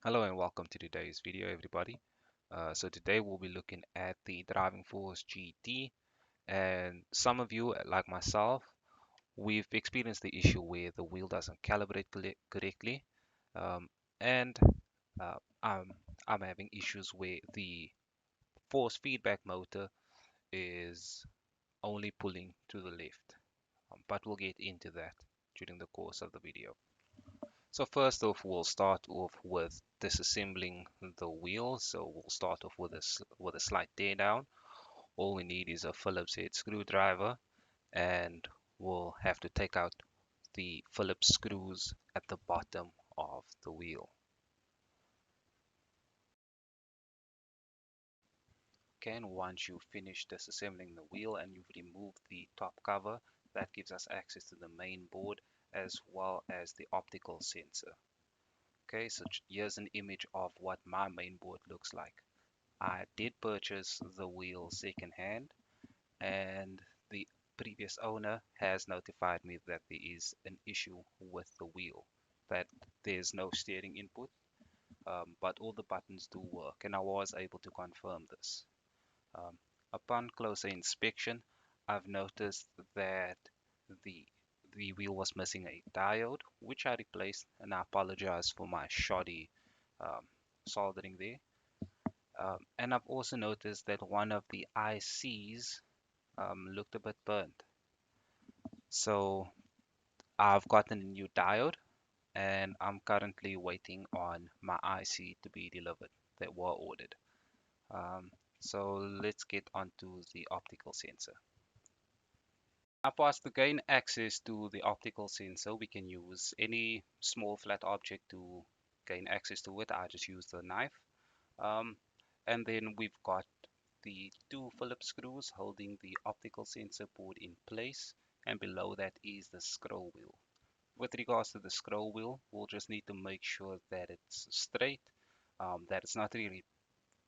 Hello and welcome to today's video, everybody. So today we'll be looking at the Driving Force GT, and some of you, like myself, we've experienced the issue where the wheel doesn't calibrate correctly, um, and uh, I'm I'm having issues where the force feedback motor is only pulling to the left. But we'll get into that during the course of the video. So first off, we'll start off with disassembling the wheel. So we'll start off with a slight tear down. All we need is a Phillips head screwdriver, and we'll have to take out the Phillips screws at the bottom of the wheel. Okay, and once you've finished disassembling the wheel and you've removed the top cover, that gives us access to the main board as well as the optical sensor. Okay, so here's an image of what my main board looks like. I did purchase the wheel secondhand, and the previous owner has notified me that there is an issue with the wheel, that there's no steering input, but all the buttons do work, and I was able to confirm this. Um, Upon closer inspection, I've noticed that the the wheel was missing a diode, which I replaced, and I apologize for my shoddy um, soldering there. And I've also noticed that one of the ICs looked a bit burnt. So I've gotten a new diode and I'm currently waiting on my IC to be delivered that were ordered. Um, so let's get onto the optical sensor. For us to gain access to the optical sensor, we can use any small flat object to gain access to it. I just use the knife. Um, and then we've got the two Phillips screws holding the optical sensor board in place, and below that is the scroll wheel. With regards to the scroll wheel, we'll just need to make sure that it's straight, that it's not really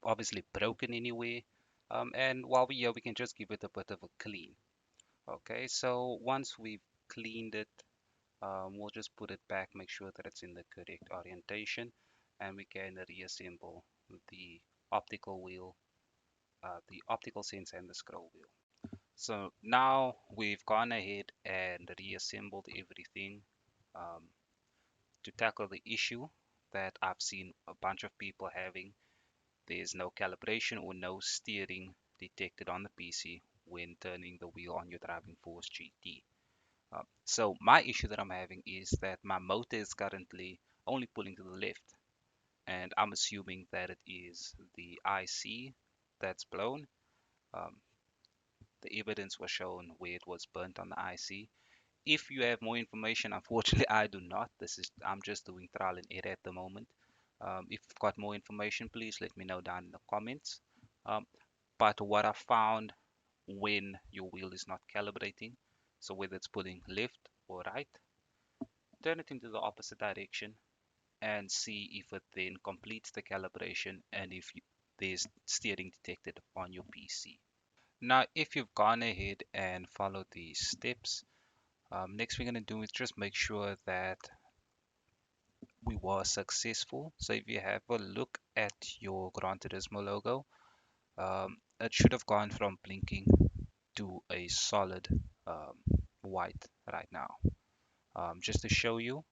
obviously broken anywhere, and while we're here, we can just give it a bit of a clean. Okay, so once we've cleaned it, we'll just put it back, make sure that it's in the correct orientation, and we can reassemble the optical wheel, the optical sensor and the scroll wheel. So now we've gone ahead and reassembled everything um, to tackle the issue that I've seen a bunch of people having. There's no calibration or no steering detected on the PC when turning the wheel on your Driving Force GT. So my issue that I'm having is that my motor is currently only pulling to the left, and I'm assuming that it is the IC that's blown. Um, the evidence was shown where it was burnt on the IC. If you have more information, unfortunately, I do not. I'm just doing trial and error at the moment. If you've got more information, please let me know down in the comments. Um, but what I found when your wheel is not calibrating, so whether it's pulling left or right, turn it into the opposite direction and see if it then completes the calibration and if there's steering detected on your PC. Now, if you've gone ahead and followed these steps, next we're going to do is just make sure that we were successful. So if you have a look at your Gran Turismo logo, it should have gone from blinking to a solid um, white right now. Just to show you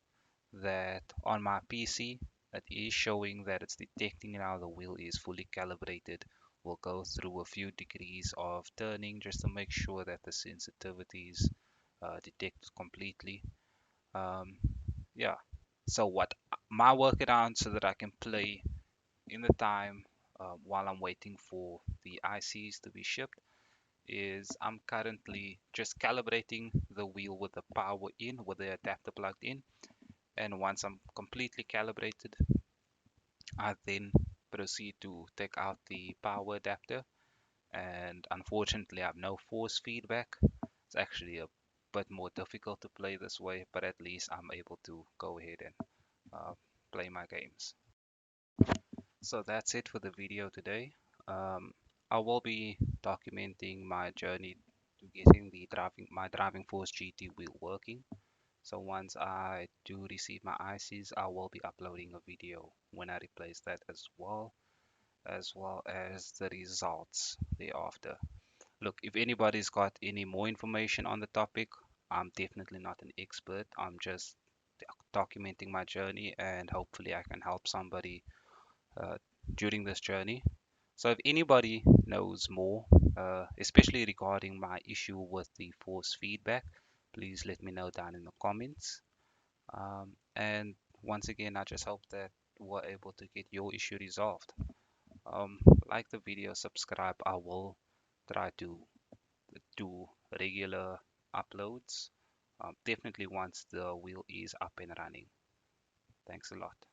that on my PC, it is showing that it's detecting now the wheel is fully calibrated. We'll go through a few degrees of turning just to make sure that the sensitivities detect completely. Um, yeah. So what my workaround so that I can play in the time while I'm waiting for the ICs to be shipped is I'm currently just calibrating the wheel with the power in, with the adapter plugged in. And once I'm completely calibrated, I then proceed to take out the power adapter. And unfortunately, I have no force feedback. It's actually a bit more difficult to play this way, but at least I'm able to go ahead and play my games. So that's it for the video today. Um, I will be documenting my journey to getting my Driving Force GT wheel working. So once I do receive my ICs, I will be uploading a video when I replace that as well as the results thereafter. Look, if anybody's got any more information on the topic, I'm definitely not an expert. I'm just documenting my journey, and hopefully I can help somebody uh, during this journey. So if anybody knows more, especially regarding my issue with the force feedback, please let me know down in the comments. And once again, I just hope that we're able to get your issue resolved. Um, like the video, subscribe. I will try to do regular uploads. Definitely once the wheel is up and running. Thanks a lot.